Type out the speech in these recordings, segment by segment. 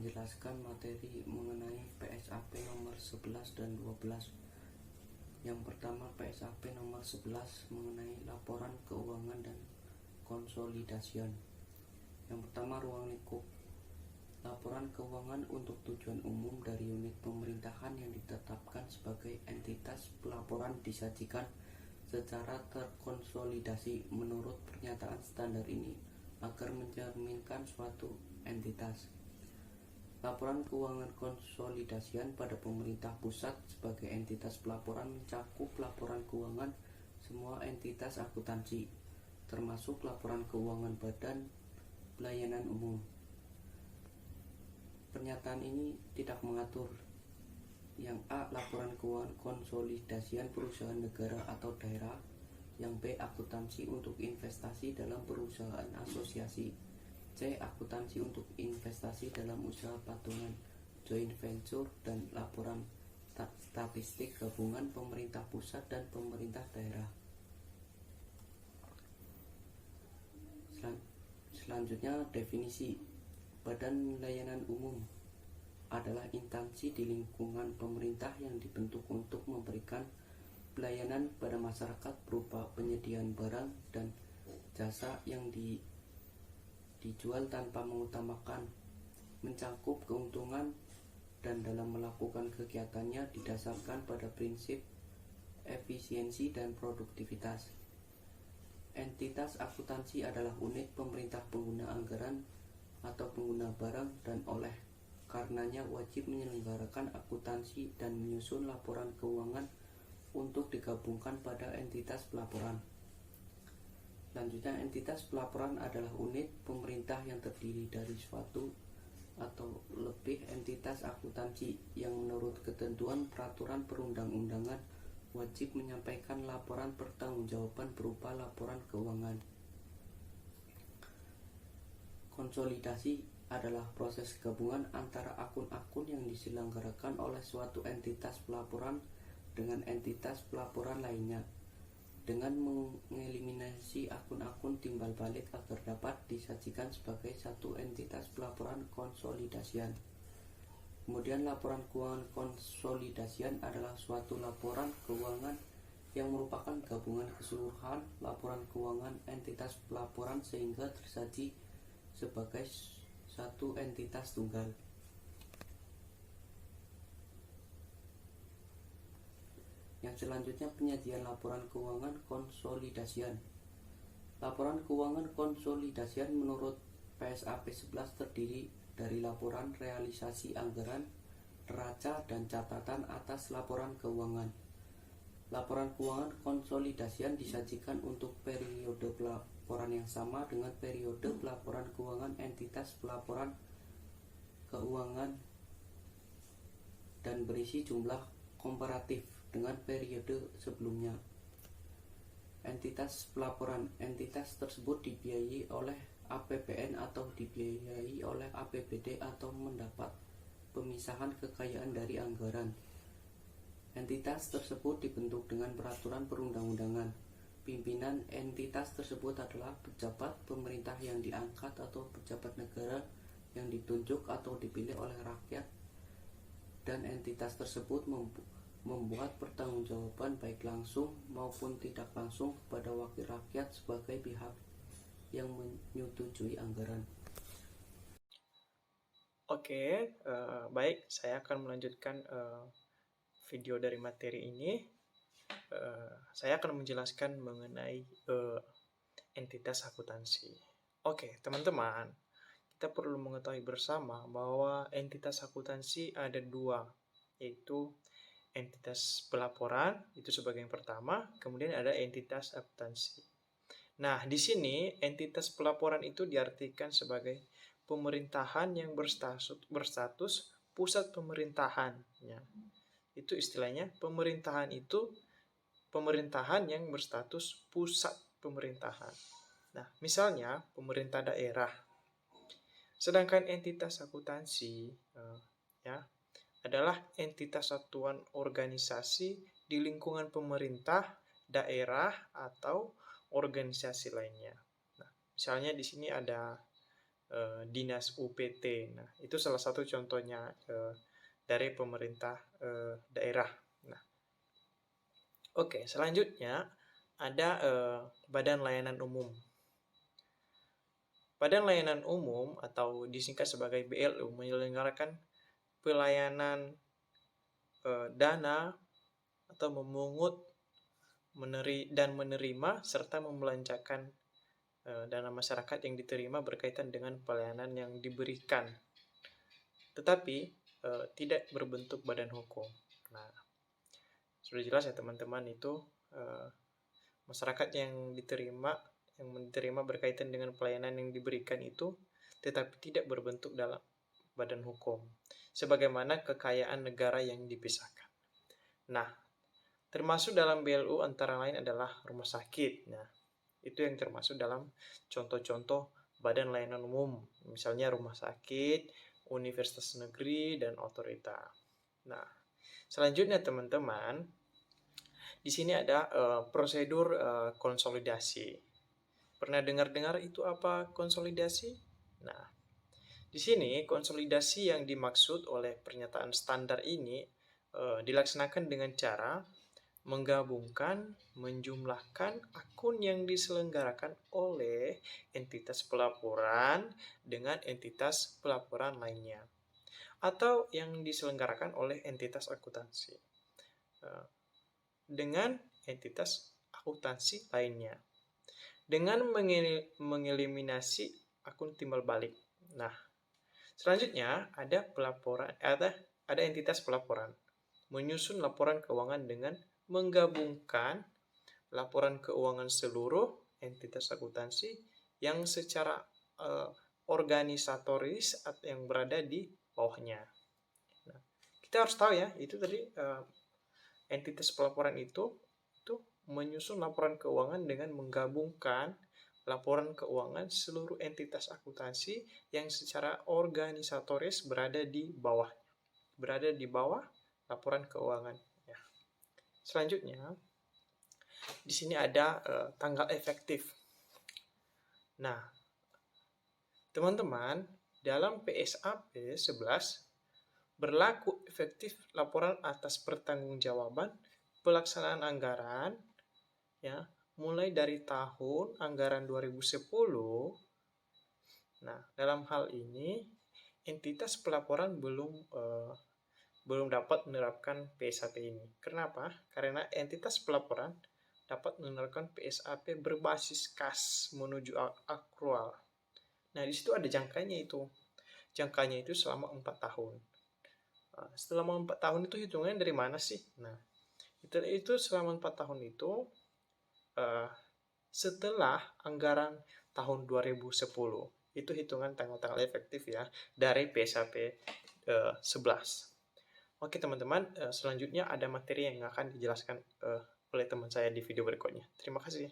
menjelaskan materi mengenai PSAP nomor 11 dan 12. Yang pertama, PSAP nomor 11 mengenai laporan keuangan dan konsolidasian. Yang pertama, ruang lingkup. Laporan keuangan untuk tujuan umum dari unit pemerintahan yang ditetapkan sebagai entitas pelaporan disajikan secara terkonsolidasi menurut pernyataan standar ini agar mencerminkan suatu entitas. Laporan keuangan konsolidasian pada pemerintah pusat sebagai entitas pelaporan mencakup laporan keuangan semua entitas akuntansi, termasuk laporan keuangan badan pelayanan umum. Pernyataan ini tidak mengatur yang A. Laporan keuangan konsolidasian perusahaan negara atau daerah. Yang B. Akuntansi untuk investasi dalam perusahaan asosiasi. C. Akuntansi untuk investasi dalam usaha patungan, joint venture, dan laporan statistik gabungan pemerintah pusat dan pemerintah daerah. Selanjutnya, definisi. Badan Layanan Umum adalah instansi di lingkungan pemerintah yang dibentuk untuk memberikan pelayanan pada masyarakat berupa penyediaan barang dan jasa yang dijual tanpa mengutamakan mencakup keuntungan, dan dalam melakukan kegiatannya didasarkan pada prinsip efisiensi dan produktivitas. Entitas akuntansi adalah unit pemerintah pengguna anggaran atau pengguna barang dan oleh karenanya wajib menyelenggarakan akuntansi dan menyusun laporan keuangan untuk digabungkan pada entitas pelaporan. Selanjutnya, entitas pelaporan adalah unit pemerintah yang terdiri dari suatu atau lebih entitas akuntansi yang menurut ketentuan peraturan perundang-undangan wajib menyampaikan laporan pertanggungjawaban berupa laporan keuangan. Konsolidasi adalah proses gabungan antara akun-akun yang diselenggarakan oleh suatu entitas pelaporan dengan entitas pelaporan lainnya, dengan mengeliminasi akun-akun timbal balik agar dapat disajikan sebagai satu entitas pelaporan konsolidasian. Kemudian, laporan keuangan konsolidasian adalah suatu laporan keuangan yang merupakan gabungan keseluruhan laporan keuangan entitas pelaporan sehingga tersaji sebagai satu entitas tunggal. Yang selanjutnya, penyediaan laporan keuangan konsolidasian. Laporan keuangan konsolidasian menurut PSAP 11 terdiri dari laporan realisasi anggaran, neraca, dan catatan atas laporan keuangan. Laporan keuangan konsolidasian disajikan untuk periode pelaporan yang sama dengan periode pelaporan keuangan entitas pelaporan keuangan dan berisi jumlah komparatif dengan periode sebelumnya. Entitas pelaporan. Entitas tersebut dibiayai oleh APBN atau dibiayai oleh APBD atau mendapat pemisahan kekayaan dari anggaran. Entitas tersebut dibentuk dengan peraturan perundang-undangan. Pimpinan entitas tersebut adalah pejabat pemerintah yang diangkat atau pejabat negara yang ditunjuk atau dipilih oleh rakyat, dan entitas tersebut membuat pertanggungjawaban baik langsung maupun tidak langsung kepada wakil rakyat sebagai pihak yang menyetujui anggaran. Oke, baik, saya akan melanjutkan video dari materi ini. Saya akan menjelaskan mengenai entitas akuntansi. Oke, teman-teman, kita perlu mengetahui bersama bahwa entitas akuntansi ada dua, yaitu entitas pelaporan, itu sebagai yang pertama, kemudian ada entitas akuntansi. Nah, di sini entitas pelaporan itu diartikan sebagai pemerintahan yang berstatus pusat pemerintahan. Ya. Itu istilahnya pemerintahan itu pemerintahan yang berstatus pusat pemerintahan. Nah, misalnya pemerintah daerah. Sedangkan entitas akuntansi adalah entitas satuan organisasi di lingkungan pemerintah, daerah, atau organisasi lainnya. Nah, misalnya di sini ada dinas UPT. Nah, itu salah satu contohnya dari pemerintah daerah. Nah, oke, selanjutnya ada Badan Layanan Umum. Badan Layanan Umum atau disingkat sebagai BLU menyelenggarakan pelayanan dana atau memungut, dan menerima serta membelanjakan dana masyarakat yang diterima berkaitan dengan pelayanan yang diberikan, tetapi tidak berbentuk badan hukum. Nah, sudah jelas ya teman-teman, itu masyarakat yang diterima berkaitan dengan pelayanan yang diberikan itu tetapi tidak berbentuk dalam badan hukum, sebagaimana kekayaan negara yang dipisahkan. Nah, termasuk dalam BLU antara lain adalah rumah sakit. Nah, itu yang termasuk dalam contoh-contoh badan layanan umum, misalnya rumah sakit, universitas negeri, dan otorita. Nah, selanjutnya teman-teman, di sini ada prosedur konsolidasi. Pernah dengar-dengar itu apa konsolidasi? Nah, di sini konsolidasi yang dimaksud oleh pernyataan standar ini dilaksanakan dengan cara menggabungkan, menjumlahkan akun yang diselenggarakan oleh entitas pelaporan dengan entitas pelaporan lainnya, atau yang diselenggarakan oleh entitas akuntansi dengan entitas akuntansi lainnya, dengan mengeliminasi akun timbal balik. Nah, selanjutnya ada entitas pelaporan, menyusun laporan keuangan dengan menggabungkan laporan keuangan seluruh entitas akuntansi yang secara organisatoris yang berada di bawahnya. Nah, kita harus tahu ya, itu tadi entitas pelaporan itu menyusun laporan keuangan dengan menggabungkan laporan keuangan seluruh entitas akuntansi yang secara organisatoris berada di bawah laporan keuangan. Ya. Selanjutnya, di sini ada tanggal efektif. Nah, teman-teman, dalam PSAP 11 berlaku efektif laporan atas pertanggungjawaban pelaksanaan anggaran, ya, mulai dari tahun anggaran 2010. Nah, dalam hal ini entitas pelaporan belum dapat menerapkan PSAP ini. Kenapa? Karena entitas pelaporan dapat menerapkan PSAP berbasis kas menuju akrual. Nah, di situ ada jangkanya itu. Jangkanya itu selama 4 tahun. Nah, selama 4 tahun itu hitungannya dari mana sih? Nah, itu selama 4 tahun itu setelah anggaran tahun 2010. Itu hitungan tanggal-tanggal efektif ya dari PSAP 11. Oke teman-teman, selanjutnya ada materi yang akan dijelaskan oleh teman saya di video berikutnya. Terima kasih.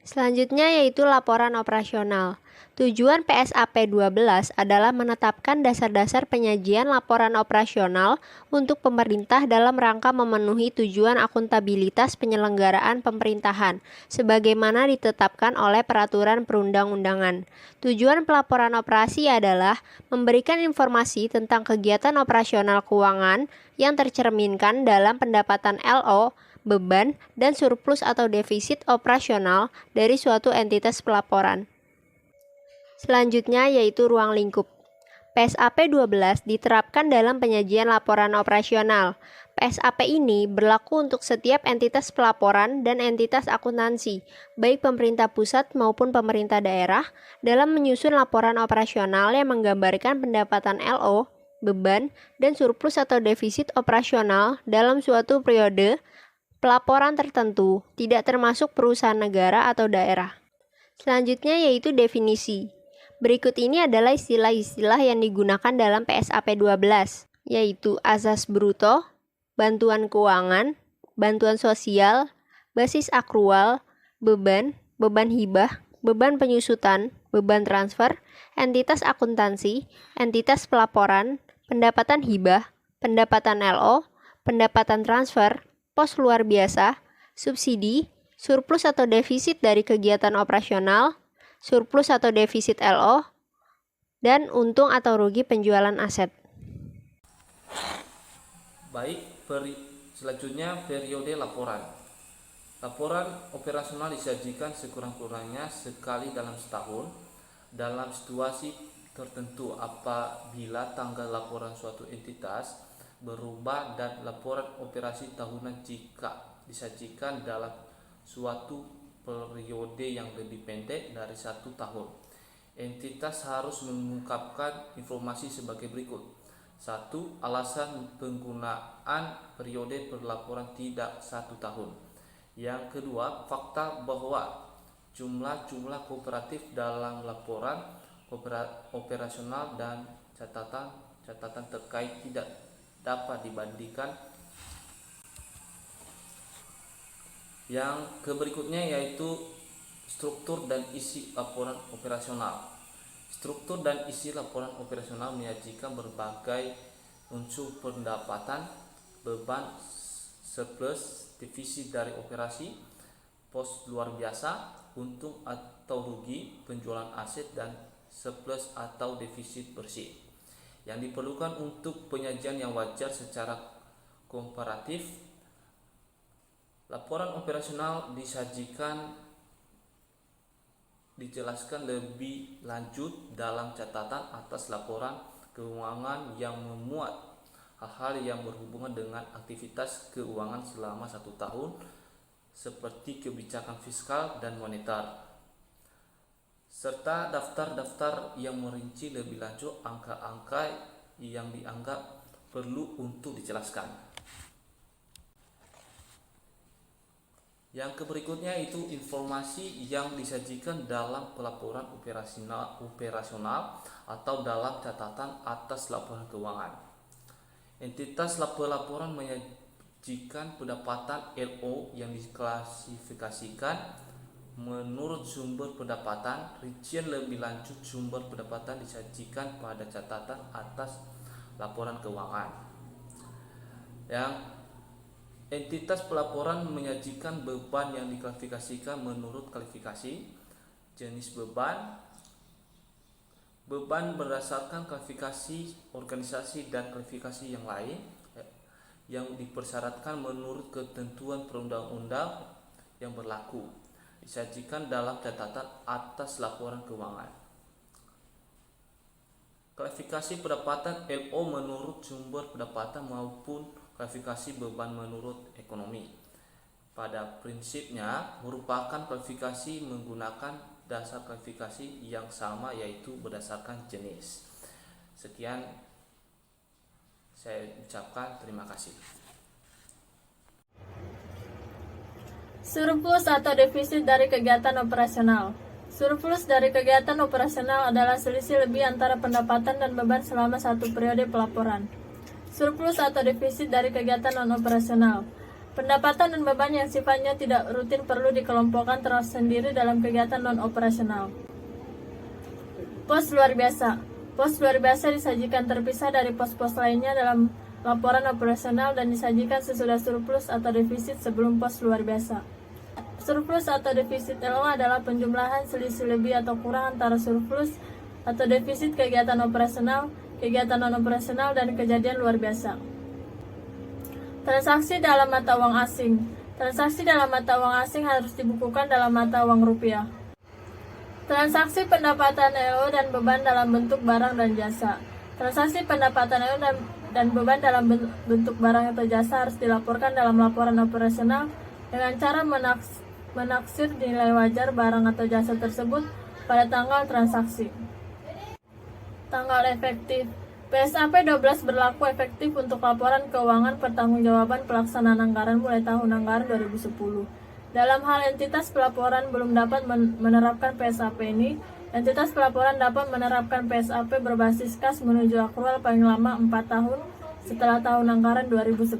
Selanjutnya yaitu laporan operasional. Tujuan PSAP 12 adalah menetapkan dasar-dasar penyajian laporan operasional untuk pemerintah dalam rangka memenuhi tujuan akuntabilitas penyelenggaraan pemerintahan, sebagaimana ditetapkan oleh peraturan perundang-undangan. Tujuan pelaporan operasi adalah memberikan informasi tentang kegiatan operasional keuangan yang tercerminkan dalam pendapatan LO, beban, dan surplus atau defisit operasional dari suatu entitas pelaporan. Selanjutnya yaitu ruang lingkup. PSAP 12 diterapkan dalam penyajian laporan operasional. PSAP ini berlaku untuk setiap entitas pelaporan dan entitas akuntansi, baik pemerintah pusat maupun pemerintah daerah, dalam menyusun laporan operasional yang menggambarkan pendapatan LO, beban, dan surplus atau defisit operasional dalam suatu periode pelaporan tertentu, tidak termasuk perusahaan negara atau daerah. Selanjutnya yaitu definisi. Berikut ini adalah istilah-istilah yang digunakan dalam PSAP 12, yaitu asas bruto, bantuan keuangan, bantuan sosial, basis akrual, beban, beban hibah, beban penyusutan, beban transfer, entitas akuntansi, entitas pelaporan, pendapatan hibah, pendapatan LO, pendapatan transfer, pos luar biasa, subsidi, surplus atau defisit dari kegiatan operasional, surplus atau defisit LO, dan untung atau rugi penjualan aset. Baik, selanjutnya periode laporan. Laporan operasional disajikan sekurang-kurangnya sekali dalam setahun dalam situasi tertentu apabila tanggal laporan suatu entitas berubah dan laporan operasi tahunan jika disajikan dalam suatu periode yang lebih pendek dari 1 tahun. Entitas harus mengungkapkan informasi sebagai berikut. 1. Alasan penggunaan periode pelaporan tidak 1 tahun. Yang kedua, fakta bahwa jumlah kooperatif dalam laporan operasional dan catatan terkait tidak dapat dibandingkan. Yang berikutnya yaitu struktur dan isi laporan operasional. Struktur dan isi laporan operasional menyajikan berbagai unsur pendapatan, beban, surplus, defisit dari operasi, pos luar biasa, untung atau rugi penjualan aset, dan surplus atau defisit bersih yang diperlukan untuk penyajian yang wajar secara komparatif. Laporan operasional dijelaskan lebih lanjut dalam catatan atas laporan keuangan yang memuat hal-hal yang berhubungan dengan aktivitas keuangan selama 1 tahun seperti kebijakan fiskal dan moneter, serta daftar-daftar yang merinci lebih lanjut angka-angka yang dianggap perlu untuk dijelaskan. Yang berikutnya itu informasi yang disajikan dalam pelaporan operasional atau dalam catatan atas laporan keuangan. Entitas pelaporan menyajikan pendapatan LO yang diklasifikasikan menurut sumber pendapatan. Rincian lebih lanjut sumber pendapatan disajikan pada catatan atas laporan keuangan. Yang entitas pelaporan menyajikan beban yang diklasifikasikan menurut klasifikasi jenis beban berdasarkan klasifikasi organisasi dan klasifikasi yang lain yang dipersyaratkan menurut ketentuan perundang-undang yang berlaku, disajikan dalam catatan atas laporan keuangan. Klasifikasi pendapatan LO menurut sumber pendapatan maupun klasifikasi beban menurut ekonomi. Pada prinsipnya merupakan klasifikasi menggunakan dasar klasifikasi yang sama, yaitu berdasarkan jenis. Sekian saya ucapkan, terima kasih. Surplus atau defisit dari kegiatan operasional. Surplus dari kegiatan operasional adalah selisih lebih antara pendapatan dan beban selama 1 periode pelaporan. Surplus atau defisit dari kegiatan non-operasional. Pendapatan dan beban yang sifatnya tidak rutin perlu dikelompokkan tersendiri dalam kegiatan non-operasional. Pos luar biasa. Pos luar biasa disajikan terpisah dari pos-pos lainnya dalam laporan operasional dan disajikan sesudah surplus atau defisit sebelum pos luar biasa. Surplus atau defisit LO adalah penjumlahan selisih lebih atau kurang antara surplus atau defisit kegiatan operasional, kegiatan non-operasional, dan kejadian luar biasa. Transaksi dalam mata uang asing. Transaksi dalam mata uang asing harus dibukukan dalam mata uang rupiah. Transaksi pendapatan LO dan beban dalam bentuk barang dan jasa. Transaksi pendapatan LO dan beban dalam bentuk barang atau jasa harus dilaporkan dalam laporan operasional dengan cara menaksir nilai wajar barang atau jasa tersebut pada tanggal transaksi. Tanggal efektif. PSAP 12 berlaku efektif untuk laporan keuangan pertanggungjawaban pelaksanaan anggaran mulai tahun anggaran 2010. Dalam hal entitas pelaporan belum dapat menerapkan PSAP ini, entitas pelaporan dapat menerapkan PSAP berbasis kas menuju akrual paling lama 4 tahun setelah tahun anggaran 2010.